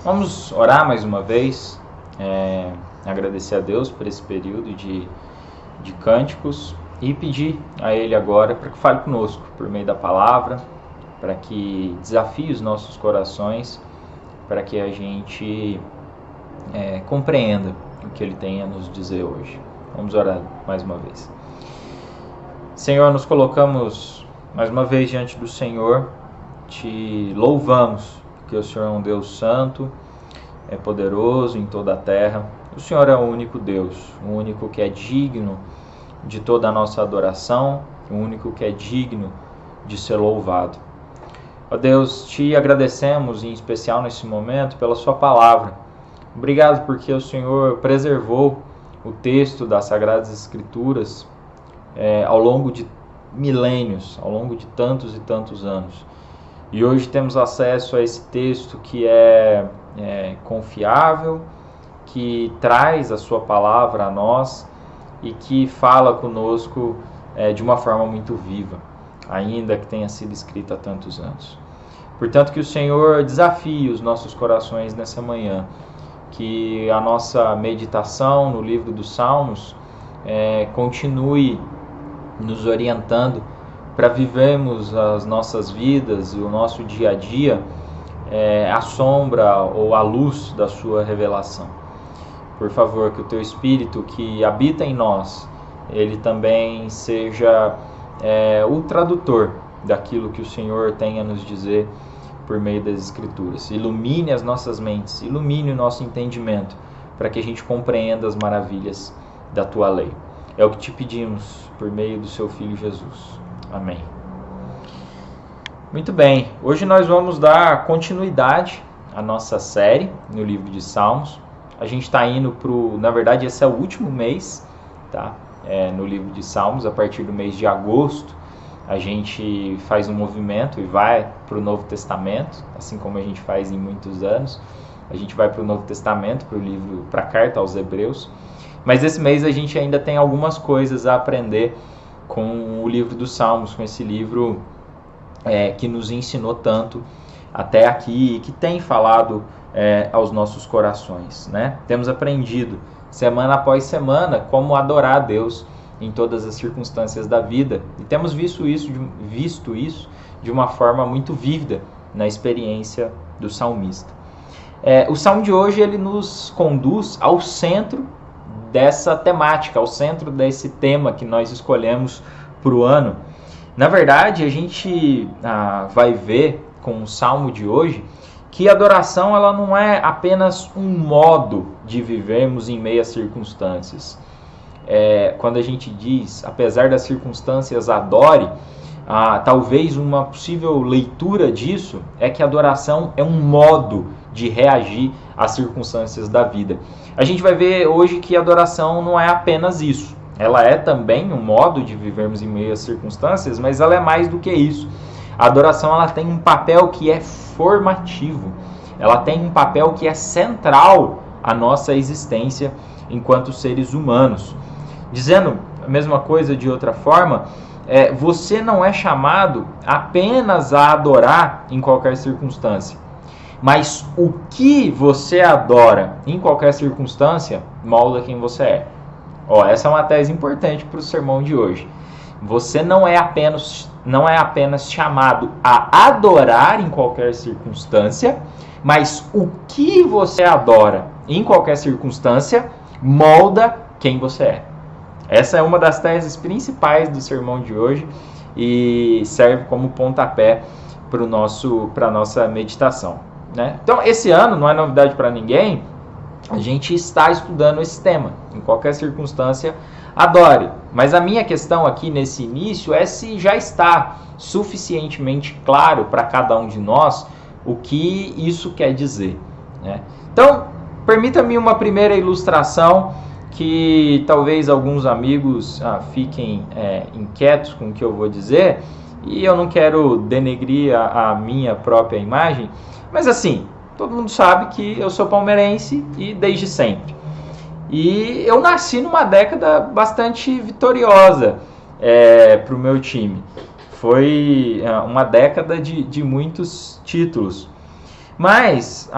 Vamos orar mais uma vez, agradecer a Deus por esse período de cânticos e pedir a Ele agora para que fale conosco por meio da palavra, para que desafie os nossos corações, para que a gente compreenda o que Ele tem a nos dizer hoje. Vamos orar mais uma vez. Senhor, nos colocamos mais uma vez diante do Senhor, te louvamos, porque o Senhor é um Deus santo, é poderoso em toda a terra. O Senhor é o único Deus, o único que é digno de toda a nossa adoração, o único que é digno de ser louvado. Ó Deus, te agradecemos em especial nesse momento pela sua palavra. Obrigado porque o Senhor preservou o texto das Sagradas Escrituras ao longo de milênios, ao longo de tantos e tantos anos. E hoje temos acesso a esse texto que é confiável, que traz a sua palavra a nós e que fala conosco de uma forma muito viva, ainda que tenha sido escrita há tantos anos. Portanto, que o Senhor desafie os nossos corações nessa manhã, que a nossa meditação no livro dos Salmos continue nos orientando para vivermos as nossas vidas e o nosso dia a dia à sombra ou à luz da sua revelação. Por favor, que o teu Espírito que habita em nós, ele também seja o tradutor daquilo que o Senhor tem a nos dizer por meio das Escrituras. Ilumine as nossas mentes, ilumine o nosso entendimento, para que a gente compreenda as maravilhas da tua lei. É o que te pedimos por meio do seu Filho Jesus. Amém. Muito bem, hoje nós vamos dar continuidade à nossa série no livro de Salmos. A gente está indo na verdade esse é o último mês, tá? No livro de Salmos. A partir do mês de agosto a gente faz um movimento e vai para o Novo Testamento, assim como a gente faz em muitos anos. A gente vai para o Novo Testamento, para a carta aos Hebreus. Mas esse mês a gente ainda tem algumas coisas a aprender com o livro dos Salmos, com esse livro que nos ensinou tanto até aqui e que tem falado aos nossos corações, né? Temos aprendido semana após semana como adorar a Deus em todas as circunstâncias da vida e temos visto isso de uma forma muito vívida na experiência do salmista. O salmo de hoje ele nos conduz ao centro dessa temática, ao centro desse tema que nós escolhemos para o ano. Na verdade, a gente vai ver com o salmo de hoje que a adoração ela não é apenas um modo de vivermos em meio às circunstâncias. Quando a gente diz, apesar das circunstâncias, adore, talvez uma possível leitura disso é que a adoração é um modo de reagir às circunstâncias da vida. A gente vai ver hoje que a adoração não é apenas isso. Ela é também um modo de vivermos em meio às circunstâncias, mas ela é mais do que isso. A adoração ela tem um papel que é formativo. Ela tem um papel que é central à nossa existência enquanto seres humanos. Dizendo a mesma coisa de outra forma, você não é chamado apenas a adorar em qualquer circunstância. Mas o que você adora em qualquer circunstância molda quem você é. Essa é uma tese importante para o sermão de hoje. Você não é apenas chamado a adorar em qualquer circunstância, mas o que você adora em qualquer circunstância molda quem você é. Essa é uma das teses principais do sermão de hoje e serve como pontapé para a nossa meditação, né? Então, esse ano, não é novidade para ninguém, a gente está estudando esse tema. Em qualquer circunstância, adore. Mas a minha questão aqui nesse início é se já está suficientemente claro para cada um de nós o que isso quer dizer, né? Então, permita-me uma primeira ilustração que talvez alguns amigos fiquem inquietos com o que eu vou dizer, e eu não quero denegrir a minha própria imagem, mas assim, todo mundo sabe que eu sou palmeirense e desde sempre. E eu nasci numa década bastante vitoriosa para o meu time. Foi uma década de muitos títulos. Mas,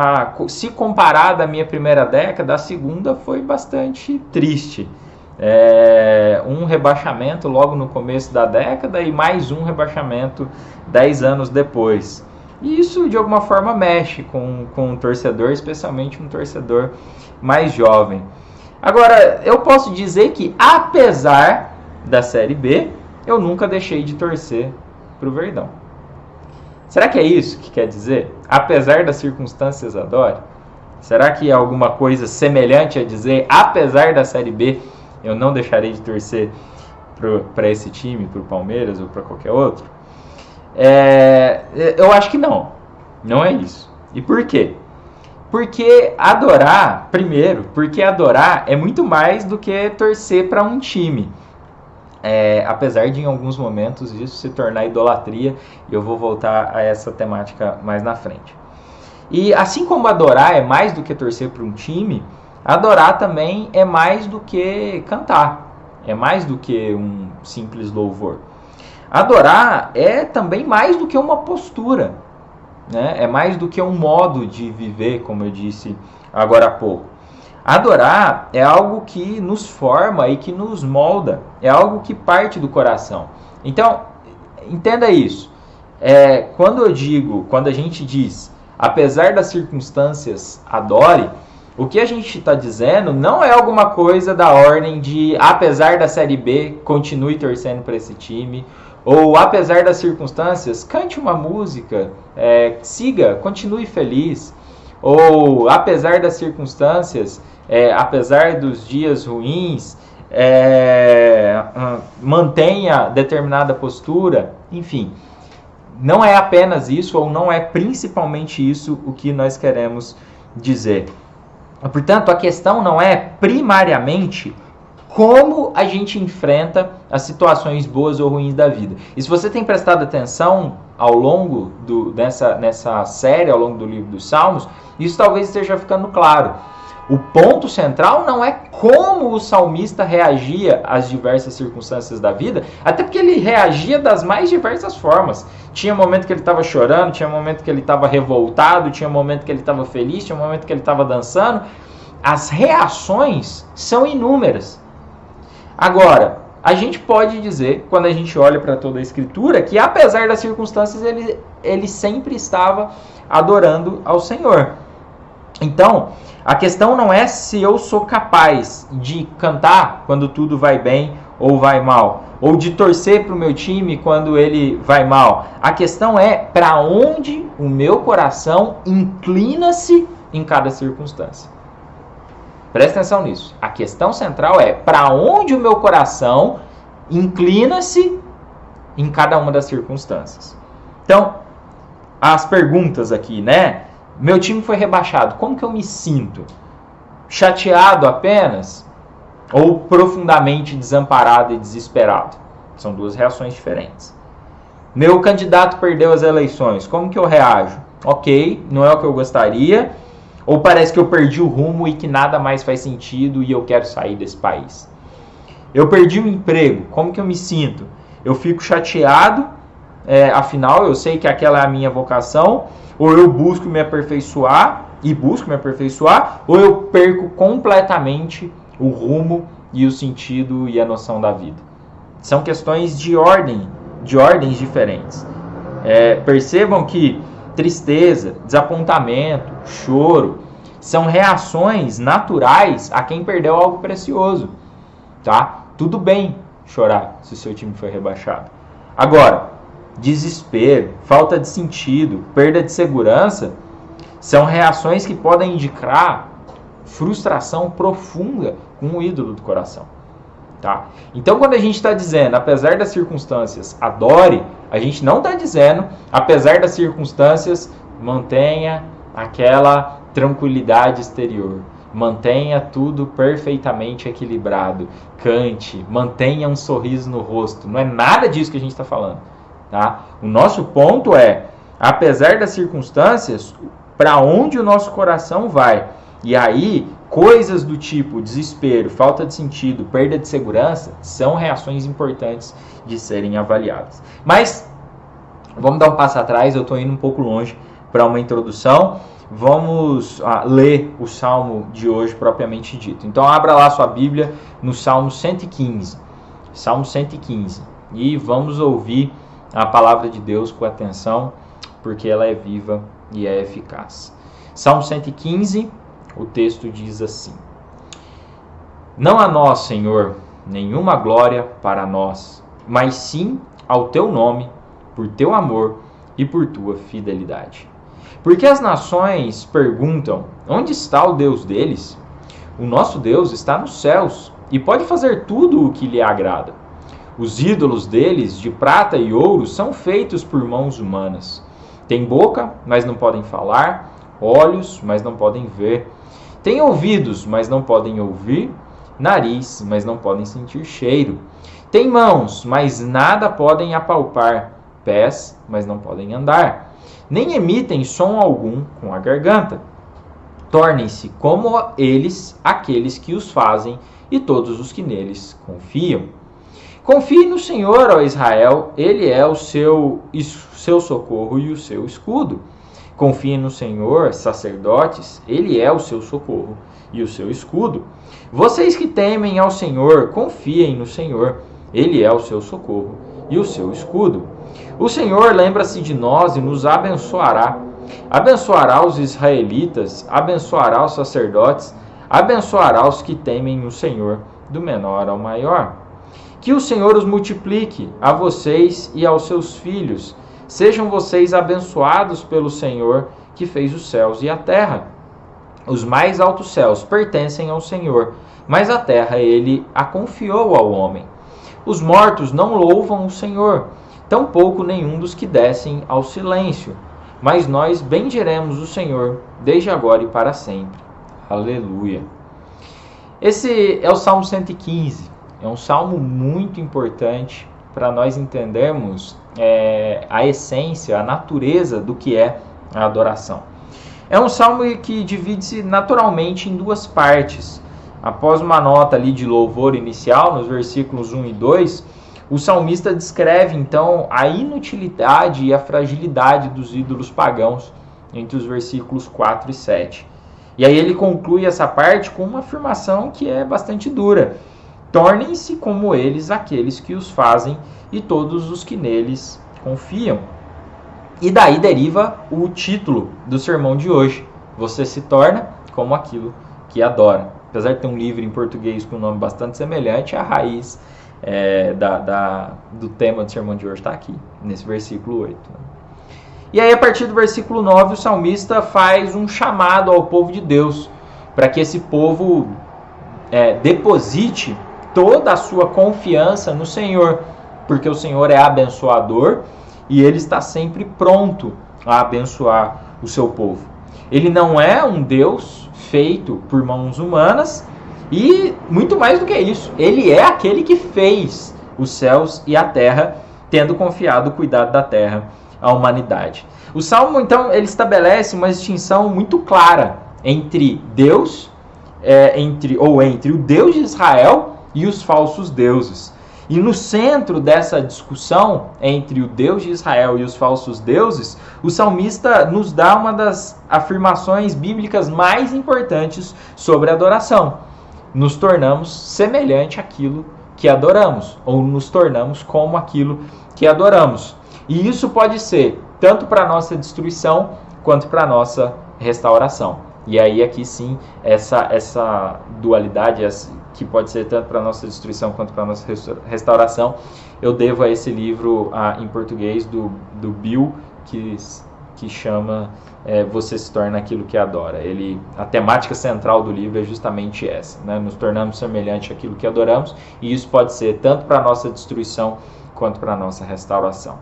se comparada à minha primeira década, a segunda foi bastante triste. Um rebaixamento logo no começo da década e mais um rebaixamento 10 anos depois. E isso, de alguma forma, mexe com um torcedor, especialmente um torcedor mais jovem. Agora, eu posso dizer que, apesar da Série B, eu nunca deixei de torcer para o Verdão. Será que é isso que quer dizer? Apesar das circunstâncias, adore? Será que é alguma coisa semelhante a dizer, apesar da Série B, eu não deixarei de torcer para esse time, para o Palmeiras ou para qualquer outro? Eu acho que não. Não é isso. E por quê? Porque adorar, primeiro, porque adorar é muito mais do que torcer para um time. Apesar de em alguns momentos isso se tornar idolatria, e eu vou voltar a essa temática mais na frente. E assim como adorar é mais do que torcer para um time, adorar também é mais do que cantar, é mais do que um simples louvor. Adorar é também mais do que uma postura, né? É mais do que um modo de viver, como eu disse agora há pouco. Adorar é algo que nos forma e que nos molda, é algo que parte do coração. Então, entenda isso. Quando a gente diz, apesar das circunstâncias, adore, o que a gente está dizendo não é alguma coisa da ordem de, apesar da Série B, continue torcendo para esse time, ou apesar das circunstâncias, cante uma música, siga, continue feliz, ou apesar das circunstâncias, apesar dos dias ruins, mantenha determinada postura, enfim. Não é apenas isso, ou não é principalmente isso o que nós queremos dizer. Portanto, a questão não é primariamente como a gente enfrenta as situações boas ou ruins da vida. E se você tem prestado atenção ao longo nessa série, ao longo do livro dos Salmos, isso talvez esteja ficando claro. O ponto central não é como o salmista reagia às diversas circunstâncias da vida, até porque ele reagia das mais diversas formas. Tinha momento que ele estava chorando, tinha momento que ele estava revoltado, tinha momento que ele estava feliz, tinha momento que ele estava dançando. As reações são inúmeras. Agora, a gente pode dizer, quando a gente olha para toda a Escritura, que apesar das circunstâncias, ele sempre estava adorando ao Senhor. Então, a questão não é se eu sou capaz de cantar quando tudo vai bem ou vai mal, ou de torcer para o meu time quando ele vai mal. A questão é para onde o meu coração inclina-se em cada circunstância. Presta atenção nisso. A questão central é para onde o meu coração inclina-se em cada uma das circunstâncias. Então, as perguntas aqui, né? Meu time foi rebaixado. Como que eu me sinto? Chateado apenas? Ou profundamente desamparado e desesperado? São duas reações diferentes. Meu candidato perdeu as eleições. Como que eu reajo? Ok, não é o que eu gostaria. Ou parece que eu perdi o rumo e que nada mais faz sentido e eu quero sair desse país. Eu perdi o emprego. Como que eu me sinto? Eu fico chateado. Afinal, eu sei que aquela é a minha vocação. Ou eu busco me aperfeiçoar, ou eu perco completamente o rumo e o sentido e a noção da vida. São questões de ordens diferentes. Percebam que tristeza, desapontamento, choro, são reações naturais a quem perdeu algo precioso. Tá? Tudo bem chorar se o seu time foi rebaixado. Agora, desespero, falta de sentido, perda de segurança, são reações que podem indicar frustração profunda com o ídolo do coração. Tá? Então, quando a gente está dizendo, apesar das circunstâncias, adore, a gente não está dizendo, apesar das circunstâncias, mantenha aquela tranquilidade exterior. Mantenha tudo perfeitamente equilibrado. Cante, mantenha um sorriso no rosto. Não é nada disso que a gente está falando. Tá? O nosso ponto é, apesar das circunstâncias, para onde o nosso coração vai. E aí, coisas do tipo desespero, falta de sentido, perda de segurança, são reações importantes de serem avaliadas. Mas, vamos dar um passo atrás, eu estou indo um pouco longe para uma introdução, vamos ler o Salmo de hoje propriamente dito. Então abra lá sua Bíblia no Salmo 115. Salmo 115. E vamos ouvir a palavra de Deus com atenção, porque ela é viva e é eficaz. Salmo 115, o texto diz assim: Não a nós, Senhor, nenhuma glória para nós, mas sim ao teu nome, por teu amor e por tua fidelidade. Porque as nações perguntam: onde está o Deus deles? O nosso Deus está nos céus e pode fazer tudo o que lhe agrada. Os ídolos deles, de prata e ouro, são feitos por mãos humanas. Têm boca, mas não podem falar, olhos, mas não podem ver. Têm ouvidos, mas não podem ouvir, nariz, mas não podem sentir cheiro. Têm mãos, mas nada podem apalpar, pés, mas não podem andar. Nem emitem som algum com a garganta. Tornem-se como eles aqueles que os fazem e todos os que neles confiam. Confie no Senhor, ó Israel, Ele é o seu socorro e o seu escudo. Confiem no Senhor, sacerdotes, Ele é o seu socorro e o seu escudo. Vocês que temem ao Senhor, confiem no Senhor, Ele é o seu socorro e o seu escudo. O Senhor lembra-se de nós e nos abençoará. Abençoará os israelitas, abençoará os sacerdotes, abençoará os que temem o Senhor, do menor ao maior. Que o Senhor os multiplique a vocês e aos seus filhos. Sejam vocês abençoados pelo Senhor, que fez os céus e a terra. Os mais altos céus pertencem ao Senhor, mas a terra Ele a confiou ao homem. Os mortos não louvam o Senhor, tampouco nenhum dos que descem ao silêncio. Mas nós bendiremos o Senhor, desde agora e para sempre. Aleluia. Esse é o Salmo 115. É um salmo muito importante para nós entendermos a essência, a natureza do que é a adoração. É um salmo que divide-se naturalmente em duas partes. Após uma nota ali de louvor inicial, nos versículos 1 e 2, o salmista descreve então a inutilidade e a fragilidade dos ídolos pagãos entre os versículos 4 e 7. E aí ele conclui essa parte com uma afirmação que é bastante dura. Tornem-se como eles aqueles que os fazem e todos os que neles confiam. E daí deriva o título do sermão de hoje. Você se torna como aquilo que adora. Apesar de ter um livro em português com um nome bastante semelhante, a raiz do tema do sermão de hoje está aqui, nesse versículo 8. E aí, a partir do versículo 9, o salmista faz um chamado ao povo de Deus, para que esse povo deposite toda a sua confiança no Senhor, porque o Senhor é abençoador e Ele está sempre pronto a abençoar o seu povo. Ele não é um Deus feito por mãos humanas e, muito mais do que isso, Ele é aquele que fez os céus e a terra, tendo confiado o cuidado da terra à humanidade. O Salmo, então, ele estabelece uma distinção muito clara entre Deus, entre o Deus de Israel e os falsos deuses. E no centro dessa discussão entre o Deus de Israel e os falsos deuses, o salmista nos dá uma das afirmações bíblicas mais importantes sobre a adoração. Nos tornamos semelhante àquilo que adoramos, ou nos tornamos como aquilo que adoramos. E isso pode ser tanto para a nossa destruição, quanto para a nossa restauração. E aí aqui sim, essa dualidade, que pode ser tanto para a nossa destruição quanto para a nossa restauração, eu devo a esse livro em português do Bill, que chama Você se torna aquilo que adora. A temática central do livro é justamente essa, né? Nos tornamos semelhante àquilo que adoramos, e isso pode ser tanto para a nossa destruição quanto para a nossa restauração.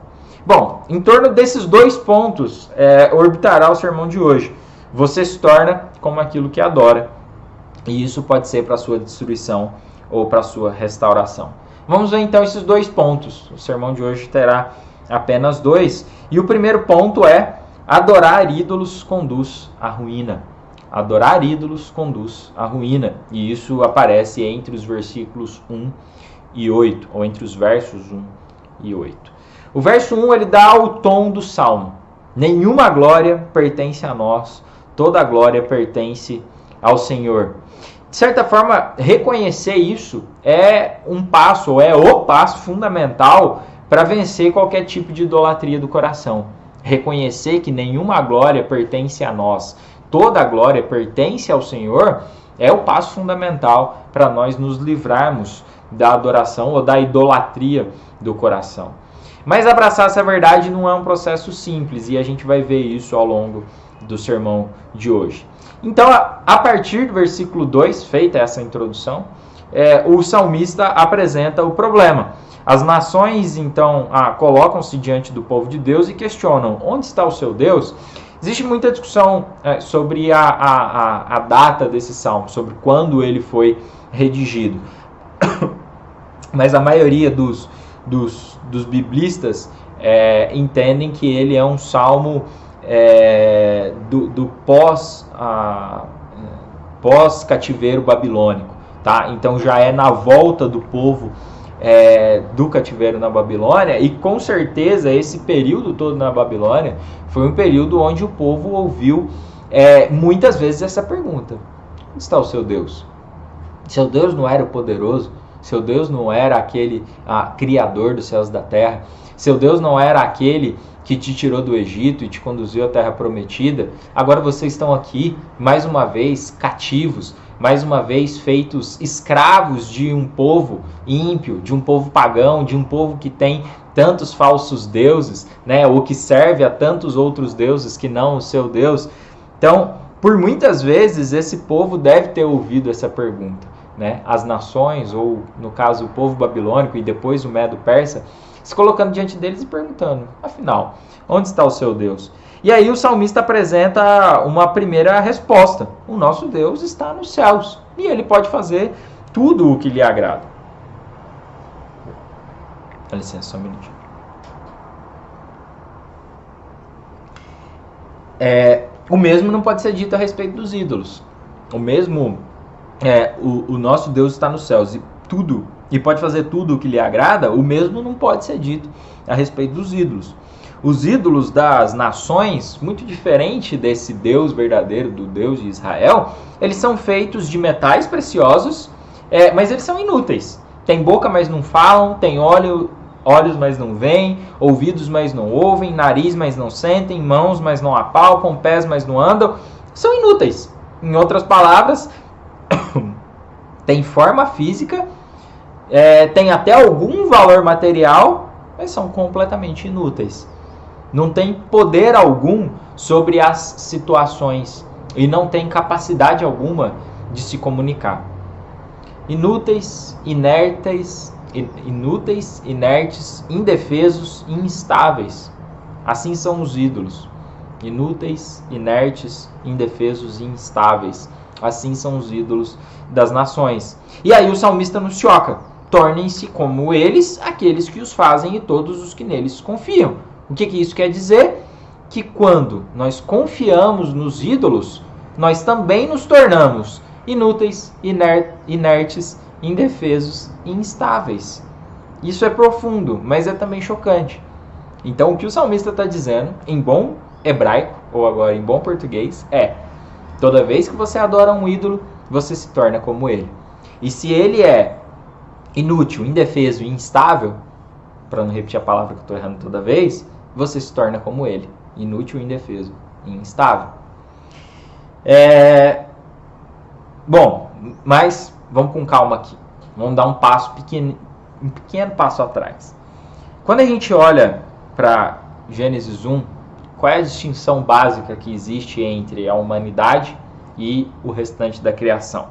Bom, em torno desses dois pontos orbitará o sermão de hoje. Você se torna como aquilo que adora. E isso pode ser para a sua destruição ou para a sua restauração. Vamos ver então esses dois pontos. O sermão de hoje terá apenas dois. E o primeiro ponto é: adorar ídolos conduz à ruína. Adorar ídolos conduz à ruína. E isso aparece entre os versículos 1 e 8, ou entre os versos 1 e 8. O verso 1 ele dá o tom do salmo. Nenhuma glória pertence a nós, toda a glória pertence ao Senhor. De certa forma, reconhecer isso é um passo, ou é o passo fundamental para vencer qualquer tipo de idolatria do coração. Reconhecer que nenhuma glória pertence a nós, toda a glória pertence ao Senhor, é o passo fundamental para nós nos livrarmos da adoração ou da idolatria do coração. Mas abraçar essa verdade não é um processo simples, e a gente vai ver isso ao longo do sermão de hoje. Então, a partir do versículo 2, feita essa introdução, o salmista apresenta o problema. As nações, então, colocam-se diante do povo de Deus e questionam: onde está o seu Deus? Existe muita discussão sobre a data desse salmo, sobre quando ele foi redigido. Mas a maioria dos biblistas entendem que ele é um salmo do pós-cativeiro babilônico, tá? Então já é na volta do povo do cativeiro na Babilônia, e com certeza esse período todo na Babilônia foi um período onde o povo ouviu muitas vezes essa pergunta: onde está o seu Deus? Seu Deus não era o poderoso? Seu Deus não era aquele criador dos céus e da terra? Seu Deus não era aquele que te tirou do Egito e te conduziu à terra prometida? Agora vocês estão aqui, mais uma vez, cativos, mais uma vez feitos escravos de um povo ímpio, de um povo pagão, de um povo que tem tantos falsos deuses, né? Ou que serve a tantos outros deuses que não o seu Deus. Então, por muitas vezes, esse povo deve ter ouvido essa pergunta, né? As nações, ou no caso o povo babilônico e depois o Medo-Persa, se colocando diante deles e perguntando: afinal, onde está o seu Deus? E aí o salmista apresenta uma primeira resposta: o nosso Deus está nos céus e ele pode fazer tudo o que lhe agrada. Dá licença, só um minutinho. O mesmo não pode ser dito a respeito dos ídolos. O mesmo, o nosso Deus está nos céus e pode fazer tudo o que lhe agrada, o mesmo não pode ser dito a respeito dos ídolos. Os ídolos das nações, muito diferente desse Deus verdadeiro, do Deus de Israel, eles são feitos de metais preciosos, mas eles são inúteis. Tem boca, mas não falam, tem olhos, mas não veem, ouvidos, mas não ouvem, nariz, mas não sentem, mãos, mas não apalpam, pés, mas não andam. São inúteis. Em outras palavras, tem forma física, tem até algum valor material, mas são completamente inúteis. Não tem poder algum sobre as situações e não tem capacidade alguma de se comunicar. Inúteis, inertes, indefesos e instáveis. Assim são os ídolos. Inúteis, inertes, indefesos e instáveis. Assim são os ídolos das nações. E aí o salmista nos choca: tornem-se como eles aqueles que os fazem e todos os que neles confiam. O que isso quer dizer? Que quando nós confiamos nos ídolos, nós também nos tornamos inúteis, inertes, indefesos e instáveis. Isso é profundo, mas é também chocante. Então o que o salmista está dizendo, em bom hebraico, ou agora em bom português, toda vez que você adora um ídolo, você se torna como ele. E se ele é inútil, indefeso e instável, para não repetir a palavra que eu estou errando toda vez, você se torna como ele, inútil, indefeso e instável. Bom, mas vamos com calma aqui. Vamos dar um pequeno passo atrás. Quando a gente olha para Gênesis 1, qual é a distinção básica que existe entre a humanidade e o restante da criação?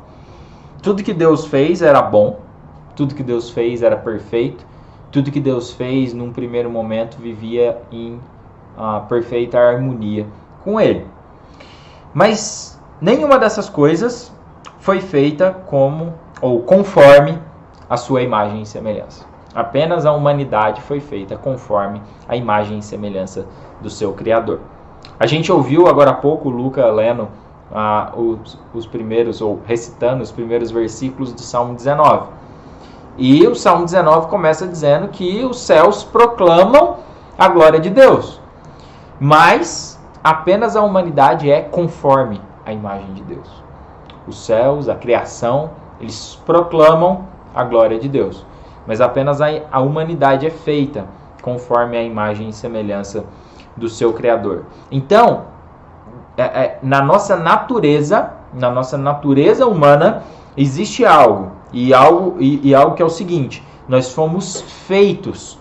Tudo que Deus fez era bom, tudo que Deus fez era perfeito, tudo que Deus fez, num primeiro momento, vivia em perfeita harmonia com Ele. Mas nenhuma dessas coisas foi feita conforme a sua imagem e semelhança. Apenas a humanidade foi feita conforme a imagem e semelhança do seu Criador. A gente ouviu agora há pouco o Luca lendo os primeiros, ou recitando os primeiros versículos do Salmo 19. E o Salmo 19 começa dizendo que os céus proclamam a glória de Deus. Mas apenas a humanidade é conforme a imagem de Deus. Os céus, a criação, eles proclamam a glória de Deus. Mas apenas a humanidade é feita conforme a imagem e semelhança do seu Criador. Então, na nossa natureza humana, existe algo que é o seguinte: nós fomos feitos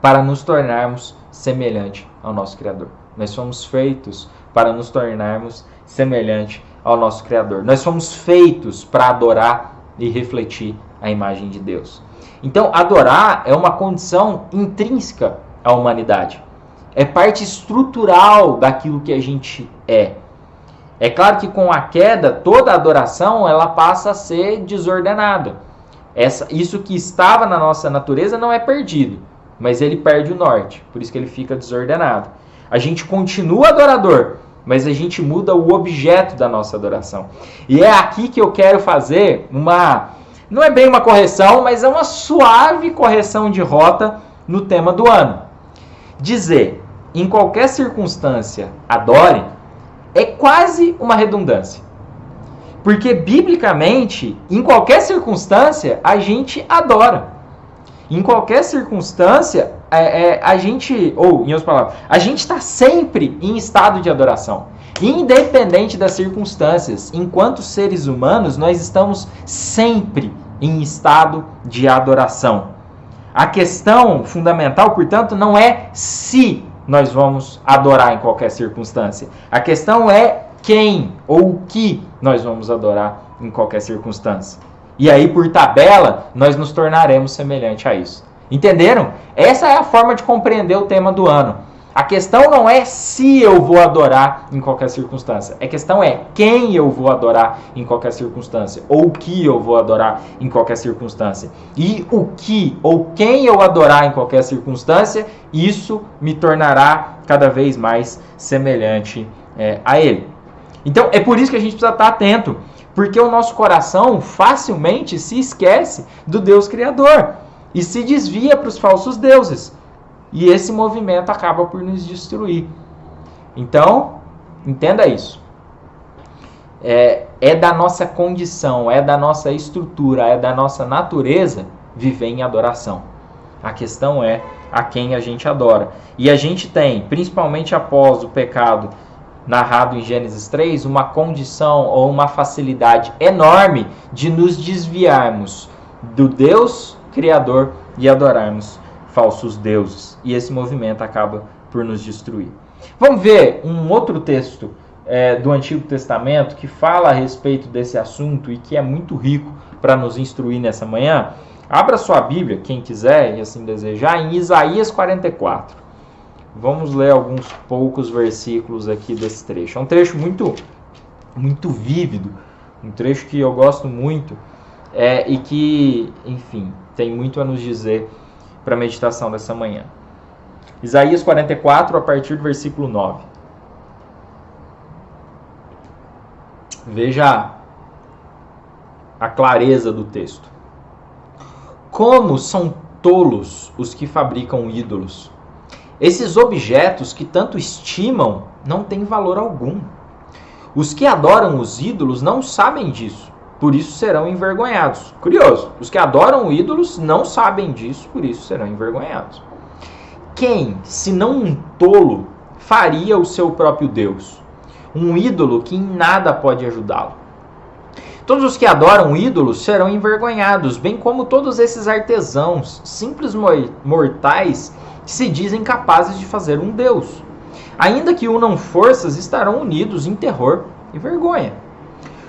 para nos tornarmos semelhante ao nosso Criador. Nós fomos feitos para nos tornarmos semelhante ao nosso Criador. Nós fomos feitos para adorar e refletir a imagem de Deus. Então, adorar é uma condição intrínseca à humanidade. É parte estrutural daquilo que a gente é. É claro que com a queda, toda a adoração ela passa a ser desordenada. Isso que estava na nossa natureza não é perdido, mas ele perde o norte, por isso que ele fica desordenado. A gente continua adorador, mas a gente muda o objeto da nossa adoração. E é aqui que eu quero fazer não é bem uma correção, mas é uma suave correção de rota no tema do ano. Dizer, em qualquer circunstância, adore, é quase uma redundância. Porque, biblicamente, em qualquer circunstância, a gente adora. Em qualquer circunstância, a gente está sempre em estado de adoração. Independente das circunstâncias, enquanto seres humanos, nós estamos sempre em estado de adoração. A questão fundamental, portanto, não é se nós vamos adorar em qualquer circunstância. A questão é quem ou o que nós vamos adorar em qualquer circunstância. E aí, por tabela, nós nos tornaremos semelhante a isso. Entenderam? Essa é a forma de compreender o tema do ano. A questão não é se eu vou adorar em qualquer circunstância. A questão é quem eu vou adorar em qualquer circunstância. Ou o que eu vou adorar em qualquer circunstância. E o que ou quem eu adorar em qualquer circunstância, isso me tornará cada vez mais semelhante a Ele. Então, é por isso que a gente precisa estar atento. Porque o nosso coração facilmente se esquece do Deus Criador. E se desvia para os falsos deuses. E esse movimento acaba por nos destruir. Então, entenda isso. É da nossa condição, é da nossa estrutura, é da nossa natureza viver em adoração. A questão é a quem a gente adora. E a gente tem, principalmente após o pecado narrado em Gênesis 3, uma condição ou uma facilidade enorme de nos desviarmos do Deus Criador e adorarmos falsos deuses. E esse movimento acaba por nos destruir. Vamos ver um outro texto do Antigo Testamento que fala a respeito desse assunto e que é muito rico para nos instruir nessa manhã. Abra sua Bíblia, quem quiser e assim desejar, em Isaías 44. Vamos ler alguns poucos versículos aqui desse trecho. É um trecho muito, muito vívido, um trecho que eu gosto muito e que, enfim, tem muito a nos dizer para a meditação dessa manhã. Isaías 44, a partir do versículo 9. Veja a clareza do texto. Como são tolos os que fabricam ídolos. Esses objetos que tanto estimam não têm valor algum. Os que adoram os ídolos não sabem disso, por isso serão envergonhados. Curioso, os que adoram ídolos não sabem disso, por isso serão envergonhados. Quem, se não um tolo, faria o seu próprio Deus? Um ídolo que em nada pode ajudá-lo. Todos os que adoram ídolos serão envergonhados, bem como todos esses artesãos, simples mortais, que se dizem capazes de fazer um Deus. Ainda que unam forças, estarão unidos em terror e vergonha.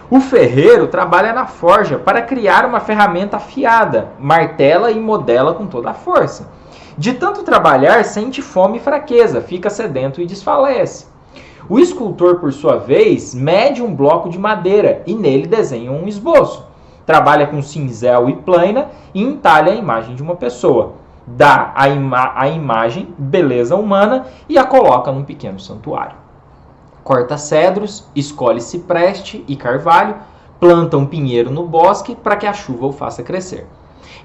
O ferreiro trabalha na forja para criar uma ferramenta afiada, martela e modela com toda a força. De tanto trabalhar, sente fome e fraqueza, fica sedento e desfalece. O escultor, por sua vez, mede um bloco de madeira e nele desenha um esboço. Trabalha com cincel e plana e entalha a imagem de uma pessoa. Dá à imagem beleza humana e a coloca num pequeno santuário. Corta cedros, escolhe cipreste e carvalho, planta um pinheiro no bosque para que a chuva o faça crescer.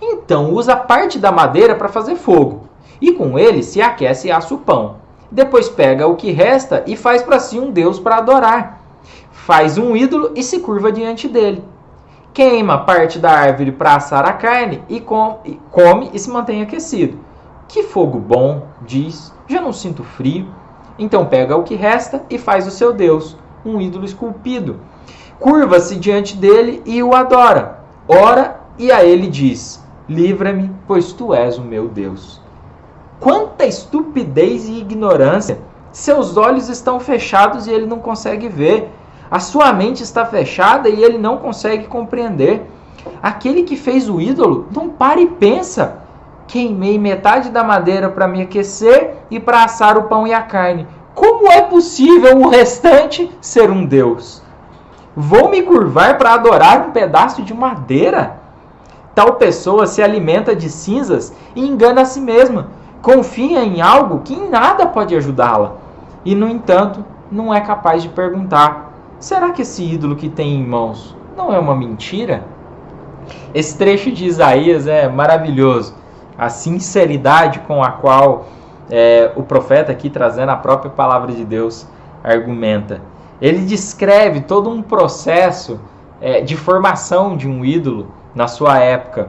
Então usa parte da madeira para fazer fogo, e com ele se aquece e assa o pão. Depois pega o que resta e faz para si um deus para adorar. Faz um ídolo e se curva diante dele. Queima parte da árvore para assar a carne e come e se mantém aquecido. Que fogo bom, diz, já não sinto frio. Então pega o que resta e faz o seu deus, um ídolo esculpido. Curva-se diante dele e o adora. Ora e a ele diz: livra-me, pois tu és o meu Deus. Quanta estupidez e ignorância! Seus olhos estão fechados e ele não consegue ver. A sua mente está fechada e ele não consegue compreender. Aquele que fez o ídolo não para e pensa. Queimei metade da madeira para me aquecer e para assar o pão e a carne. Como é possível o restante ser um Deus? Vou me curvar para adorar um pedaço de madeira? Tal pessoa se alimenta de cinzas e engana a si mesma. Confia em algo que em nada pode ajudá-la. E, no entanto, não é capaz de perguntar: será que esse ídolo que tem em mãos não é uma mentira? Esse trecho de Isaías é maravilhoso. A sinceridade com a qual o profeta aqui, trazendo a própria palavra de Deus, argumenta. Ele descreve todo um processo de formação de um ídolo na sua época.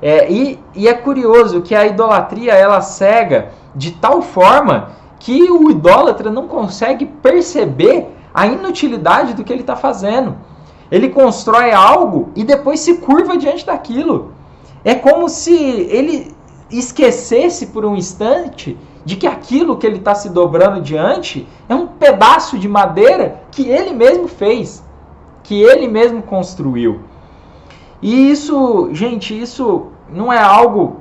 E é curioso que a idolatria ela cega de tal forma que o idólatra não consegue perceber a inutilidade do que ele está fazendo. Ele constrói algo e depois se curva diante daquilo. É como se ele esquecesse por um instante de que aquilo que ele está se dobrando diante é um pedaço de madeira que ele mesmo fez, que ele mesmo construiu. E isso, gente, isso não é algo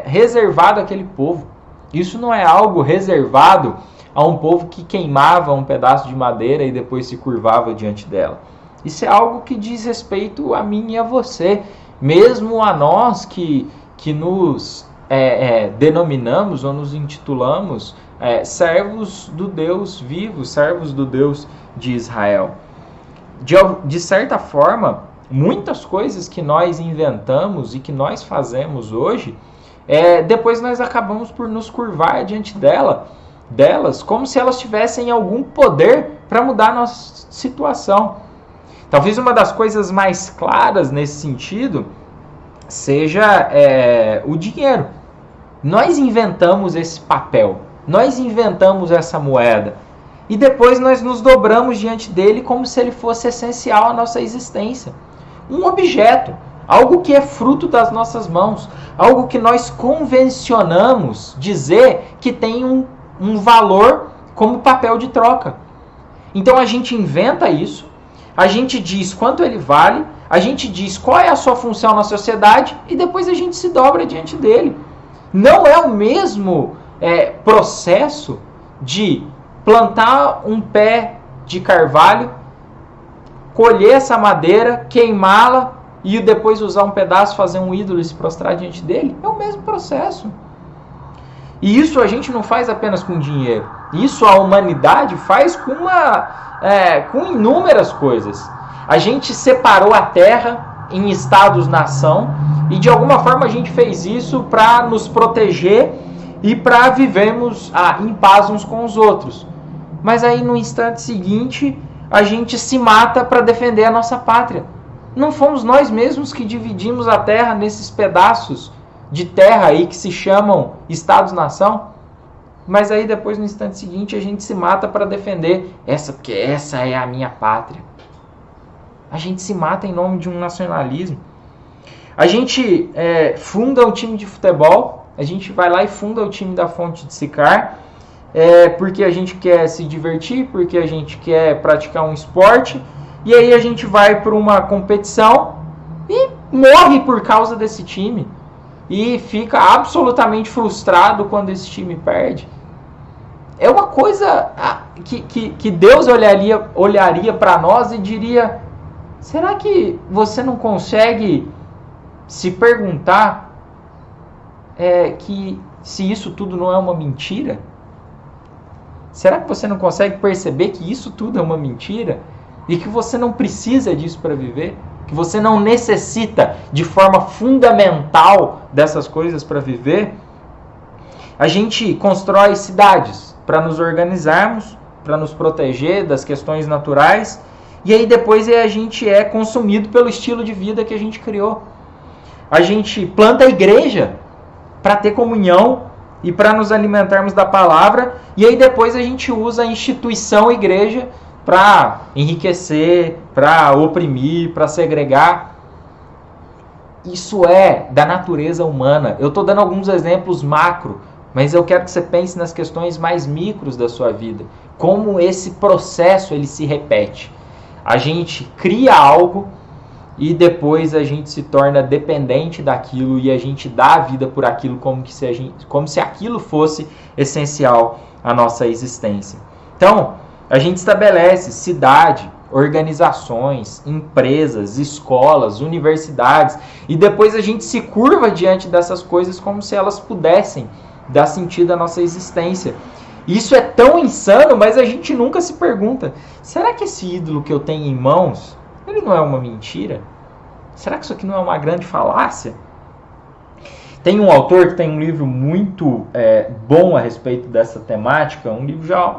reservado àquele povo. Isso não é algo reservado a um povo que queimava um pedaço de madeira e depois se curvava diante dela. Isso é algo que diz respeito a mim e a você, mesmo a nós que nos denominamos ou nos intitulamos servos do Deus vivo, servos do Deus de Israel. De certa forma, muitas coisas que nós inventamos e que nós fazemos hoje, depois nós acabamos por nos curvar diante delas, como se elas tivessem algum poder para mudar a nossa situação. Talvez uma das coisas mais claras nesse sentido seja o dinheiro. Nós inventamos esse papel, nós inventamos essa moeda e depois nós nos dobramos diante dele como se ele fosse essencial à nossa existência. Um objeto, algo que é fruto das nossas mãos, algo que nós convencionamos dizer que tem um valor como papel de troca. Então a gente inventa isso, a gente diz quanto ele vale, a gente diz qual é a sua função na sociedade e depois a gente se dobra diante dele. Não é o mesmo processo de plantar um pé de carvalho, colher essa madeira, queimá-la e depois usar um pedaço, fazer um ídolo e se prostrar diante dele. É o mesmo processo. E isso a gente não faz apenas com dinheiro. Isso a humanidade faz com inúmeras coisas. A gente separou a terra em estados-nação e de alguma forma a gente fez isso para nos proteger e para vivermos em paz uns com os outros. Mas aí no instante seguinte a gente se mata para defender a nossa pátria. Não fomos nós mesmos que dividimos a terra nesses pedaços de terra aí que se chamam estados-nação? Mas aí depois no instante seguinte a gente se mata para defender porque essa é a minha pátria. A gente se mata em nome de um nacionalismo. A gente funda um time de futebol, a gente vai lá e funda o time da Fonte de Sicar, porque a gente quer se divertir, porque a gente quer praticar um esporte, e aí a gente vai para uma competição e morre por causa desse time. E fica absolutamente frustrado quando esse time perde. É uma coisa que Deus olharia para nós e diria: será que você não consegue se perguntar que se isso tudo não é uma mentira? Será que você não consegue perceber que isso tudo é uma mentira? E que você não precisa disso para viver? Que você não necessita de forma fundamental dessas coisas para viver? A gente constrói cidades para nos organizarmos, para nos proteger das questões naturais, e aí depois a gente é consumido pelo estilo de vida que a gente criou. A gente planta a igreja para ter comunhão e para nos alimentarmos da palavra, e aí depois a gente usa a instituição igreja para enriquecer, para oprimir, para segregar. Isso é da natureza humana. Eu estou dando alguns exemplos macro, mas eu quero que você pense nas questões mais micros da sua vida. Como esse processo ele se repete. A gente cria algo e depois a gente se torna dependente daquilo e a gente dá a vida por aquilo como se aquilo fosse essencial à nossa existência. Então, a gente estabelece cidade, organizações, empresas, escolas, universidades, e depois a gente se curva diante dessas coisas como se elas pudessem dar sentido à nossa existência. Isso é tão insano, mas a gente nunca se pergunta, será que esse ídolo que eu tenho em mãos, ele não é uma mentira? Será que isso aqui não é uma grande falácia? Tem um autor que tem um livro muito bom a respeito dessa temática, um livro já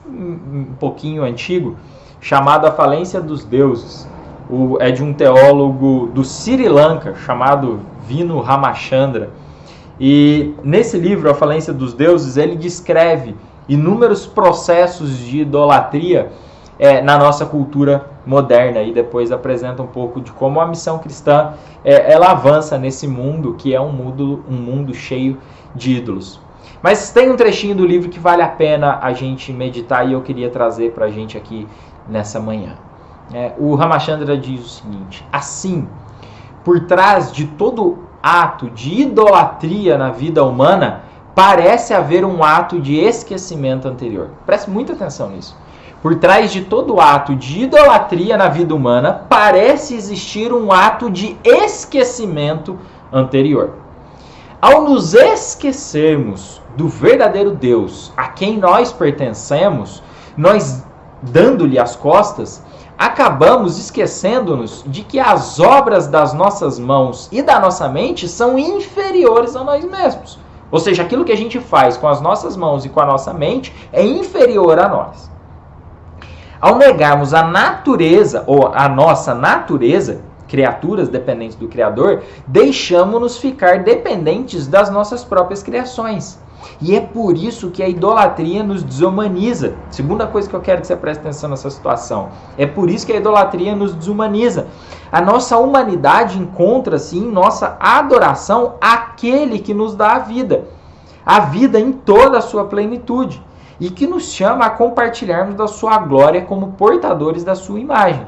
um pouquinho antigo, chamado A Falência dos Deuses. É de um teólogo do Sri Lanka, chamado Vinu Ramachandra. E nesse livro, A Falência dos Deuses, ele descreve inúmeros processos de idolatria na nossa cultura moderna, e depois apresenta um pouco de como a missão cristã ela avança nesse mundo, que é um mundo cheio de ídolos. Mas tem um trechinho do livro que vale a pena a gente meditar e eu queria trazer para a gente aqui nessa manhã. O Ramachandra diz o seguinte: assim, por trás de todo ato de idolatria na vida humana, parece haver um ato de esquecimento anterior. Preste muita atenção nisso. Por trás de todo ato de idolatria na vida humana, parece existir um ato de esquecimento anterior. Ao nos esquecermos do verdadeiro Deus a quem nós pertencemos, nós, dando-lhe as costas, acabamos esquecendo-nos de que as obras das nossas mãos e da nossa mente são inferiores a nós mesmos. Ou seja, aquilo que a gente faz com as nossas mãos e com a nossa mente é inferior a nós. Ao negarmos a natureza, ou a nossa natureza, criaturas dependentes do Criador, deixamos-nos ficar dependentes das nossas próprias criações. E é por isso que a idolatria nos desumaniza. Segunda coisa que eu quero que você preste atenção nessa situação. É por isso que a idolatria nos desumaniza. A nossa humanidade encontra-se em nossa adoração àquele que nos dá a vida em toda a sua plenitude, e que nos chama a compartilharmos da sua glória como portadores da sua imagem.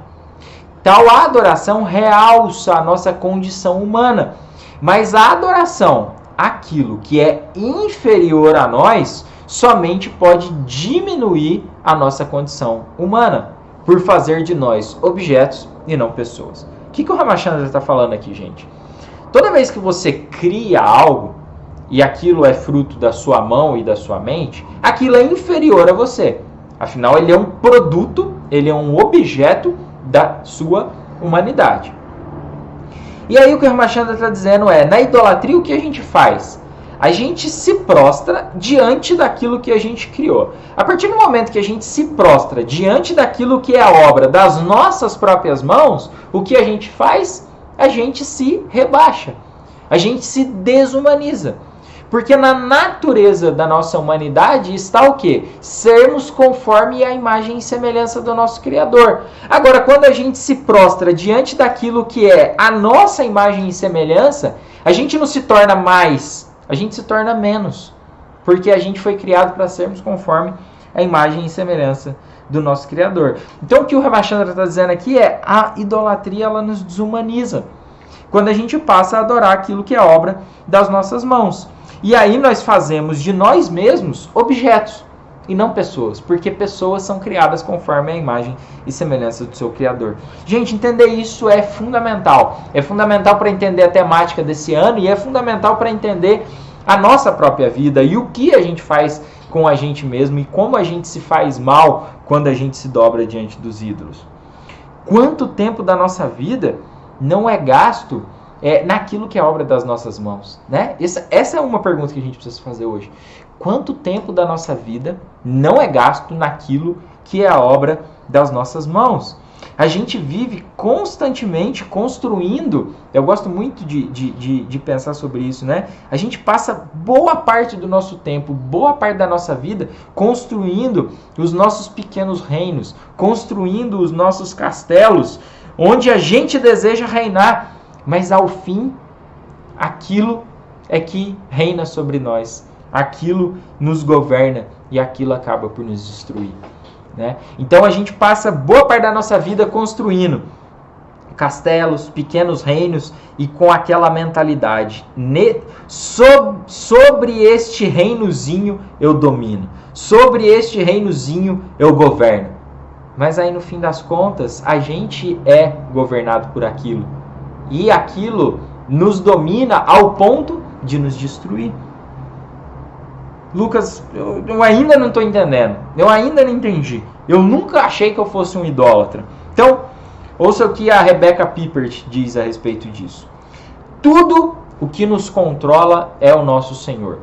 Tal adoração realça a nossa condição humana, mas a adoração àquilo que é inferior a nós somente pode diminuir a nossa condição humana, por fazer de nós objetos e não pessoas. O que o Ramachandra está falando aqui, gente? Toda vez que você cria algo, e aquilo é fruto da sua mão e da sua mente, aquilo é inferior a você. Afinal, ele é um produto, ele é um objeto da sua humanidade. E aí o que o Ramachandra está dizendo na idolatria o que a gente faz? A gente se prostra diante daquilo que a gente criou. A partir do momento que a gente se prostra diante daquilo que é a obra das nossas próprias mãos, o que a gente faz? A gente se rebaixa. A gente se desumaniza. Porque na natureza da nossa humanidade está o quê? Sermos conforme a imagem e semelhança do nosso Criador. Agora, quando a gente se prostra diante daquilo que é a nossa imagem e semelhança, a gente não se torna mais, a gente se torna menos. Porque a gente foi criado para sermos conforme a imagem e semelhança do nosso Criador. Então, o que o Ramachandra está dizendo aqui a idolatria ela nos desumaniza. Quando a gente passa a adorar aquilo que é obra das nossas mãos. E aí nós fazemos de nós mesmos objetos e não pessoas, porque pessoas são criadas conforme a imagem e semelhança do seu Criador. Gente, entender isso é fundamental. É fundamental para entender a temática desse ano e é fundamental para entender a nossa própria vida e o que a gente faz com a gente mesmo e como a gente se faz mal quando a gente se dobra diante dos ídolos. Quanto tempo da nossa vida não é gasto naquilo que é obra das nossas mãos, né? Essa é uma pergunta que a gente precisa fazer hoje. Quanto tempo da nossa vida não é gasto naquilo que é a obra das nossas mãos? A gente vive constantemente construindo. Eu gosto muito de pensar sobre isso, né? A gente passa boa parte do nosso tempo, boa parte da nossa vida construindo os nossos pequenos reinos, construindo os nossos castelos, onde a gente deseja reinar, mas ao fim, aquilo é que reina sobre nós, aquilo nos governa e aquilo acaba por nos destruir. Né? Então a gente passa boa parte da nossa vida construindo castelos, pequenos reinos e com aquela mentalidade: sobre este reinozinho eu domino, sobre este reinozinho eu governo. Mas aí no fim das contas a gente é governado por aquilo e aquilo nos domina ao ponto de nos destruir. Lucas, eu ainda não estou entendendo. Eu ainda não entendi. Eu nunca achei que eu fosse um idólatra. Então, ouça o que a Rebecca Pippert diz a respeito disso. Tudo o que nos controla é o nosso Senhor.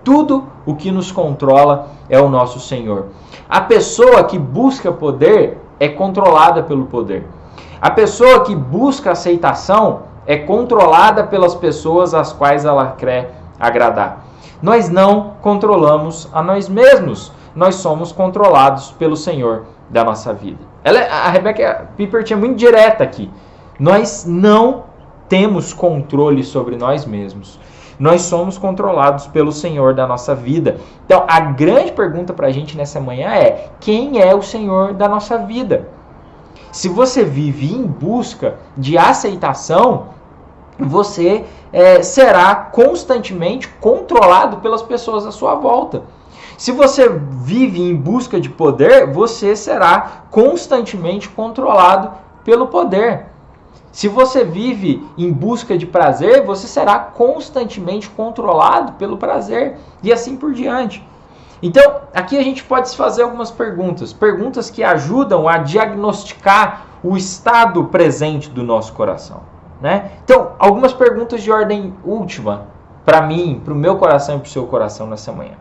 Tudo o que nos controla é o nosso Senhor. A pessoa que busca poder é controlada pelo poder. A pessoa que busca aceitação é controlada pelas pessoas às quais ela quer agradar. Nós não controlamos a nós mesmos. Nós somos controlados pelo Senhor da nossa vida. A Rebecca Pippert é muito direta aqui. Nós não temos controle sobre nós mesmos. Nós somos controlados pelo Senhor da nossa vida. Então, a grande pergunta para a gente nessa manhã é: quem é o Senhor da nossa vida? Se você vive em busca de aceitação, você será constantemente controlado pelas pessoas à sua volta. Se você vive em busca de poder, você será constantemente controlado pelo poder. Se você vive em busca de prazer, você será constantemente controlado pelo prazer. E assim por diante. Então, aqui a gente pode se fazer algumas perguntas. Perguntas que ajudam a diagnosticar o estado presente do nosso coração. Né? Então, algumas perguntas de ordem última para mim, para o meu coração e para o seu coração nessa manhã.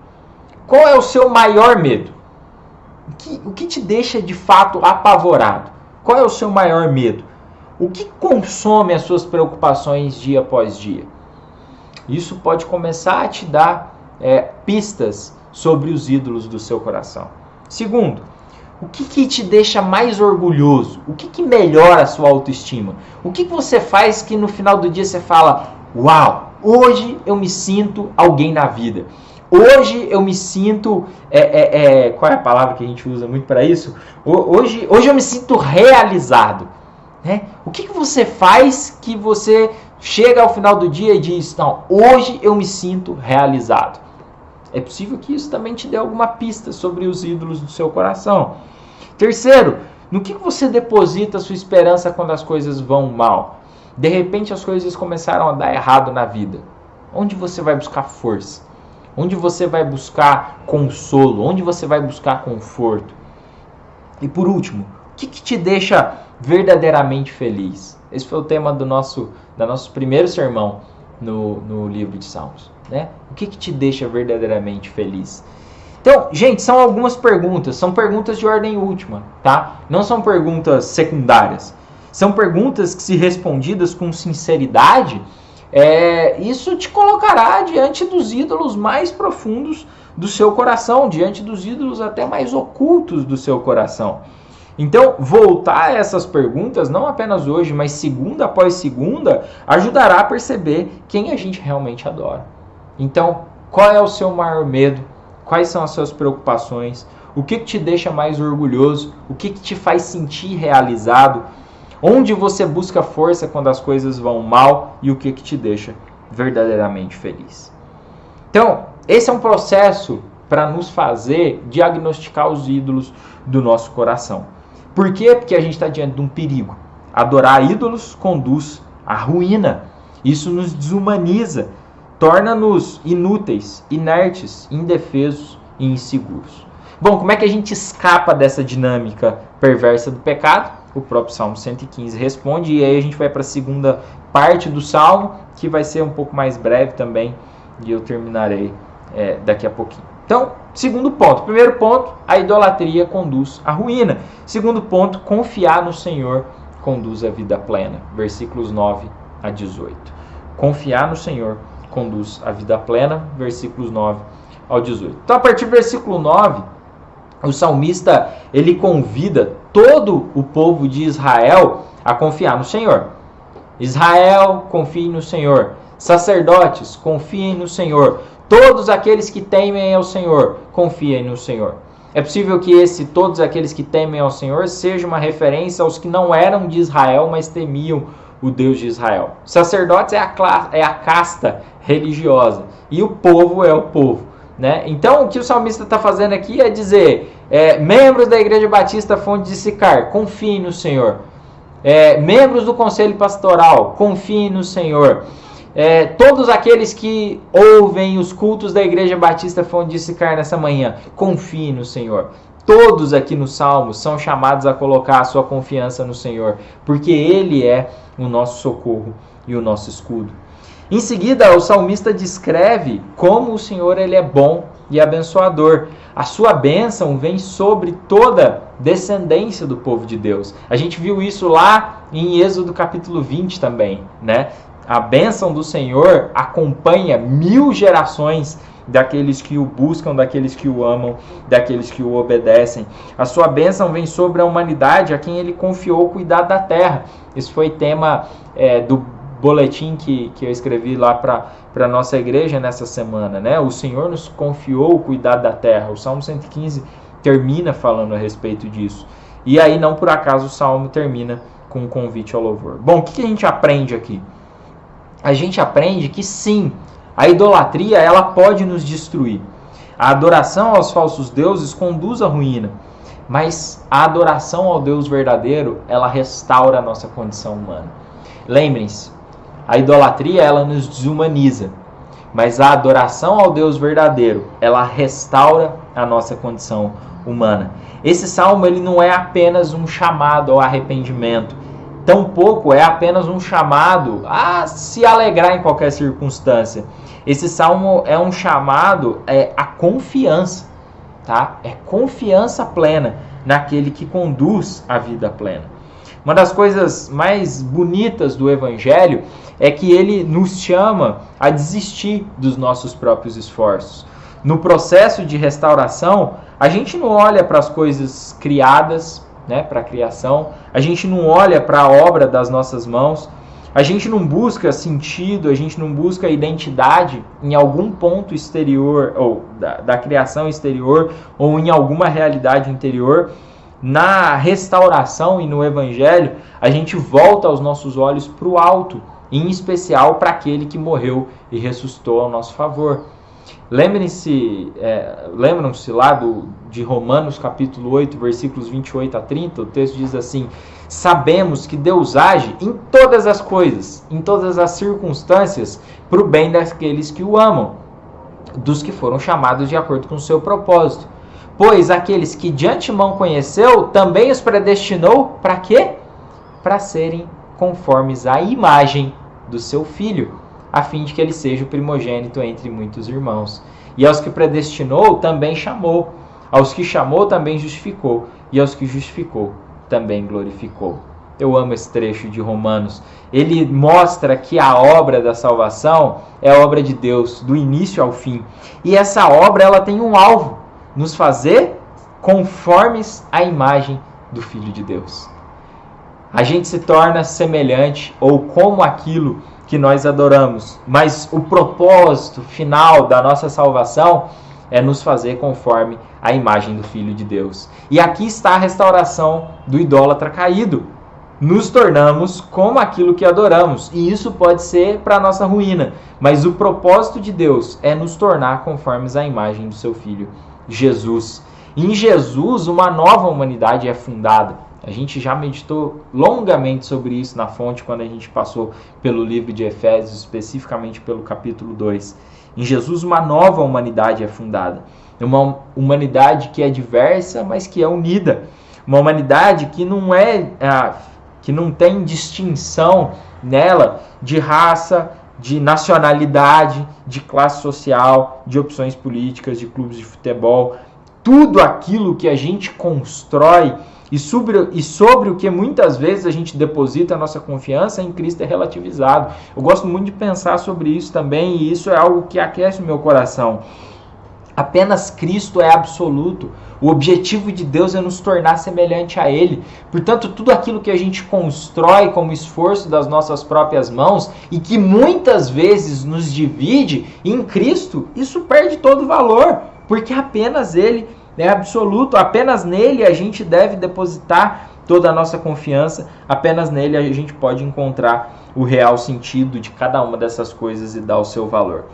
Qual é o seu maior medo? O que te deixa de fato apavorado? Qual é o seu maior medo? O que consome as suas preocupações dia após dia? Isso pode começar a te dar pistas sobre os ídolos do seu coração. Segundo, o que te deixa mais orgulhoso? O que melhora a sua autoestima? O que você faz que no final do dia você fala: uau, hoje eu me sinto alguém na vida. Hoje eu me sinto... qual é a palavra que a gente usa muito para isso? Hoje eu me sinto realizado. Né? O que você faz que você chega ao final do dia e diz: não, hoje eu me sinto realizado? É possível que isso também te dê alguma pista sobre os ídolos do seu coração. Terceiro, no que você deposita a sua esperança quando as coisas vão mal? De repente as coisas começaram a dar errado na vida. Onde você vai buscar força? Onde você vai buscar consolo? Onde você vai buscar conforto? E por último, o que te deixa verdadeiramente feliz? Esse foi o tema do nosso primeiro sermão no livro de Salmos. Né? O que te deixa verdadeiramente feliz? Então, gente, são algumas perguntas. São perguntas de ordem última, tá? Não são perguntas secundárias. São perguntas que, se respondidas com sinceridade, isso te colocará diante dos ídolos mais profundos do seu coração, diante dos ídolos até mais ocultos do seu coração. Então, voltar a essas perguntas, não apenas hoje, mas segunda após segunda, ajudará a perceber quem a gente realmente adora. Então, qual é o seu maior medo? Quais são as suas preocupações? O que te deixa mais orgulhoso? O que te faz sentir realizado? Onde você busca força quando as coisas vão mal? E o que te deixa verdadeiramente feliz? Então, esse é um processo para nos fazer diagnosticar os ídolos do nosso coração. Por quê? Porque a gente está diante de um perigo. Adorar ídolos conduz à ruína. Isso nos desumaniza, torna-nos inúteis, inertes, indefesos e inseguros. Bom, como é que a gente escapa dessa dinâmica perversa do pecado? O próprio Salmo 115 responde, e aí a gente vai para a segunda parte do Salmo, que vai ser um pouco mais breve também, e eu terminarei daqui a pouquinho. Então, segundo ponto. Primeiro ponto, a idolatria conduz à ruína. Segundo ponto, confiar no Senhor conduz à vida plena. Versículos 9 a 18. Confiar no Senhor conduz à vida plena. Versículos 9 ao 18. Então, a partir do versículo 9, o salmista, ele convida todo o povo de Israel a confiar no Senhor. Israel, confie no Senhor. Sacerdotes, confiem no Senhor. Todos aqueles que temem ao Senhor, confiem no Senhor. É possível que todos aqueles que temem ao Senhor seja uma referência aos que não eram de Israel, mas temiam o Deus de Israel. Sacerdotes é a casta religiosa e o povo é o povo, né? Então, o que o salmista está fazendo aqui é dizer, membros da Igreja Batista Fonte de Sicar, confiem no Senhor. Membros do Conselho Pastoral, confiem no Senhor. Todos aqueles que ouvem os cultos da Igreja Batista Fonte de Sicar nessa manhã, confiem no Senhor. Todos aqui no Salmo são chamados a colocar a sua confiança no Senhor, porque Ele é o nosso socorro e o nosso escudo. Em seguida, o salmista descreve como o Senhor ele é bom e abençoador. A sua bênção vem sobre toda descendência do povo de Deus. A gente viu isso lá em Êxodo capítulo 20 também, né? A bênção do Senhor acompanha 1000 gerações daqueles que o buscam, daqueles que o amam, daqueles que o obedecem. A sua bênção vem sobre a humanidade, a quem ele confiou cuidar da terra. Esse foi tema do boletim que eu escrevi lá para a nossa igreja nessa semana, né? O Senhor nos confiou o cuidado da terra. O Salmo 115 termina falando a respeito disso. E aí, não por acaso, o Salmo termina com um convite ao louvor. Bom, o que a gente aprende aqui? A gente aprende que sim, a idolatria ela pode nos destruir. A adoração aos falsos deuses conduz à ruína. Mas a adoração ao Deus verdadeiro, ela restaura a nossa condição humana. Lembrem-se, a idolatria ela nos desumaniza, mas a adoração ao Deus verdadeiro, ela restaura a nossa condição humana. Esse salmo ele não é apenas um chamado ao arrependimento, tampouco é apenas um chamado a se alegrar em qualquer circunstância. Esse salmo é um chamado à confiança, tá? É confiança plena naquele que conduz a vida plena. Uma das coisas mais bonitas do Evangelho é que ele nos chama a desistir dos nossos próprios esforços. No processo de restauração, a gente não olha para as coisas criadas, né, para a criação, a gente não olha para a obra das nossas mãos, a gente não busca sentido, a gente não busca identidade em algum ponto exterior, ou da criação exterior, ou em alguma realidade interior. Na restauração e no Evangelho, a gente volta os nossos olhos para o alto, em especial para aquele que morreu e ressuscitou ao nosso favor. Lembram-se lá de Romanos capítulo 8, versículos 28 a 30, o texto diz assim: sabemos que Deus age em todas as coisas, em todas as circunstâncias, para o bem daqueles que o amam, dos que foram chamados de acordo com o seu propósito. Pois aqueles que de antemão conheceu, também os predestinou para quê? Para serem conformes à imagem do seu Filho, a fim de que ele seja o primogênito entre muitos irmãos. E aos que predestinou, também chamou. Aos que chamou, também justificou. E aos que justificou, também glorificou. Eu amo esse trecho de Romanos. Ele mostra que a obra da salvação é a obra de Deus, do início ao fim. E essa obra ela tem um alvo: nos fazer conformes à imagem do Filho de Deus. A gente se torna semelhante ou como aquilo que nós adoramos, mas o propósito final da nossa salvação é nos fazer conforme à imagem do Filho de Deus. E aqui está a restauração do idólatra caído. Nos tornamos como aquilo que adoramos, e isso pode ser para a nossa ruína, mas o propósito de Deus é nos tornar conformes à imagem do seu Filho Jesus. Em Jesus, uma nova humanidade é fundada. A gente já meditou longamente sobre isso na fonte quando a gente passou pelo livro de Efésios, especificamente pelo capítulo 2. Em Jesus, uma nova humanidade é fundada. Uma humanidade que é diversa, mas que é unida. Uma humanidade que não tem distinção nela de raça, de nacionalidade, de classe social, de opções políticas, de clubes de futebol. Tudo aquilo que a gente constrói e sobre o que muitas vezes a gente deposita a nossa confiança em Cristo é relativizado. Eu gosto muito de pensar sobre isso também, e isso é algo que aquece o meu coração. Apenas Cristo é absoluto. O objetivo de Deus é nos tornar semelhante a Ele. Portanto, tudo aquilo que a gente constrói como esforço das nossas próprias mãos e que muitas vezes nos divide, em Cristo, isso perde todo o valor, porque apenas Ele é absoluto, apenas nele a gente deve depositar toda a nossa confiança, apenas nele a gente pode encontrar o real sentido de cada uma dessas coisas e dar o seu valor.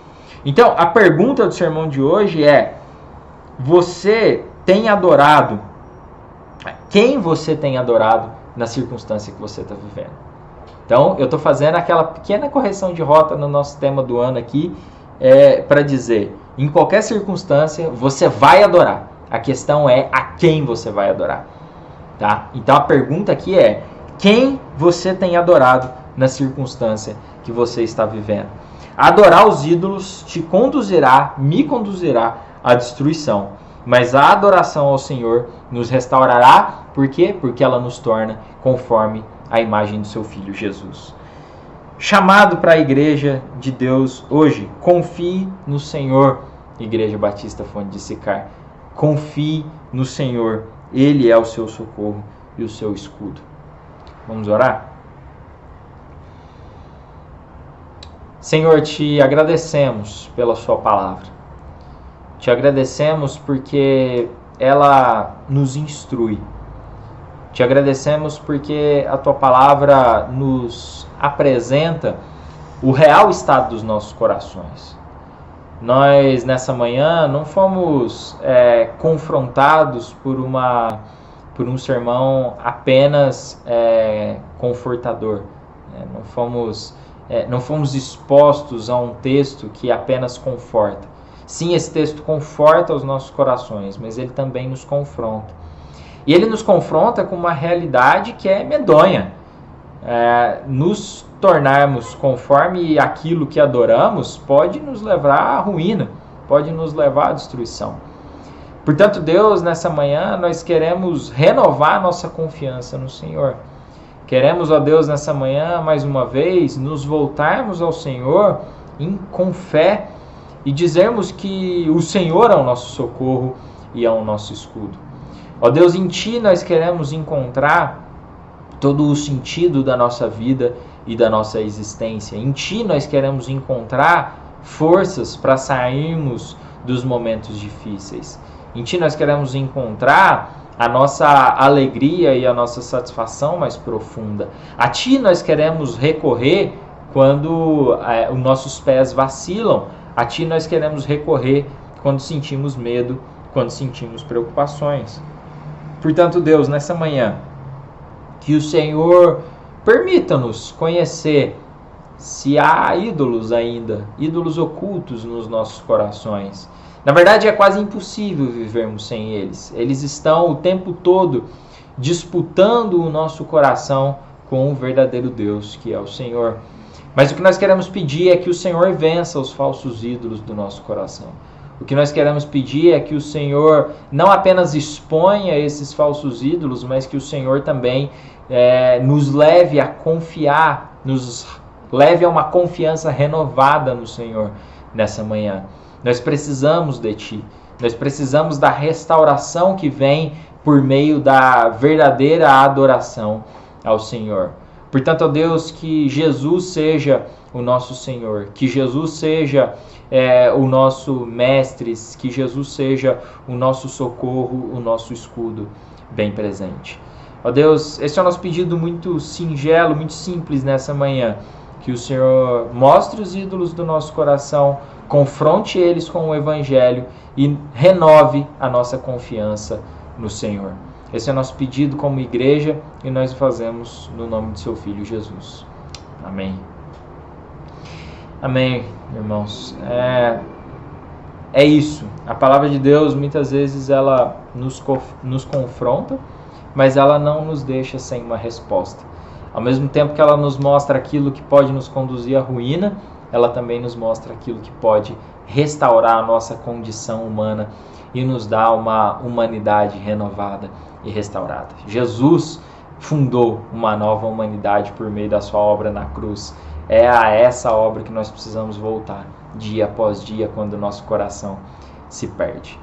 Então, a pergunta do sermão de hoje é: você tem adorado? Quem você tem adorado na circunstância que você está vivendo? Então, eu estou fazendo aquela pequena correção de rota no nosso tema do ano aqui, para dizer, em qualquer circunstância, você vai adorar. A questão é a quem você vai adorar. Tá? Então, a pergunta aqui é: quem você tem adorado na circunstância que você está vivendo? Adorar os ídolos me conduzirá à destruição. Mas a adoração ao Senhor nos restaurará. Por quê? Porque ela nos torna conforme a imagem do seu Filho Jesus. Chamado para a igreja de Deus hoje: confie no Senhor, Igreja Batista Fonte de Sicar. Confie no Senhor, Ele é o seu socorro e o seu escudo. Vamos orar? Senhor, te agradecemos pela sua palavra. Te agradecemos porque ela nos instrui. Te agradecemos porque a tua palavra nos apresenta o real estado dos nossos corações. Nós, nessa manhã, não fomos confrontados por um sermão apenas confortador. Não fomos expostos a um texto que apenas conforta. Sim, esse texto conforta os nossos corações, mas ele também nos confronta. E ele nos confronta com uma realidade que é medonha. Nos tornarmos conforme aquilo que adoramos pode nos levar à ruína, pode nos levar à destruição. Portanto, Deus, nessa manhã, nós queremos renovar nossa confiança no Senhor. Queremos, ó Deus, nessa manhã, mais uma vez, nos voltarmos ao Senhor com fé e dizermos que o Senhor é o nosso socorro e é o nosso escudo. Ó Deus, em Ti nós queremos encontrar todo o sentido da nossa vida e da nossa existência. Em Ti nós queremos encontrar forças para sairmos dos momentos difíceis. Em Ti nós queremos encontrar a nossa alegria e a nossa satisfação mais profunda. A Ti nós queremos recorrer quando os nossos pés vacilam. A Ti nós queremos recorrer quando sentimos medo, quando sentimos preocupações. Portanto, Deus, nessa manhã, que o Senhor permita-nos conhecer se há ídolos ainda, ídolos ocultos nos nossos corações. Na verdade, é quase impossível vivermos sem eles. Eles estão o tempo todo disputando o nosso coração com o verdadeiro Deus, que é o Senhor. Mas o que nós queremos pedir é que o Senhor vença os falsos ídolos do nosso coração. O que nós queremos pedir é que o Senhor não apenas exponha esses falsos ídolos, mas que o Senhor também nos leve a confiar, nos leve a uma confiança renovada no Senhor nessa manhã. Nós precisamos de Ti. Nós precisamos da restauração que vem por meio da verdadeira adoração ao Senhor. Portanto, ó Deus, que Jesus seja o nosso Senhor, que Jesus seja o nosso mestre, que Jesus seja o nosso socorro, o nosso escudo bem presente. Ó Deus, esse é o nosso pedido muito singelo, muito simples nessa manhã. Que o Senhor mostre os ídolos do nosso coração, confronte eles com o Evangelho e renove a nossa confiança no Senhor. Esse é o nosso pedido como igreja e nós o fazemos no nome de seu Filho Jesus. Amém. Amém, irmãos. É isso. A palavra de Deus, muitas vezes, ela nos confronta, mas ela não nos deixa sem uma resposta. Ao mesmo tempo que ela nos mostra aquilo que pode nos conduzir à ruína, ela também nos mostra aquilo que pode restaurar a nossa condição humana e nos dar uma humanidade renovada e restaurada. Jesus fundou uma nova humanidade por meio da sua obra na cruz. É a essa obra que nós precisamos voltar, dia após dia, quando o nosso coração se perde.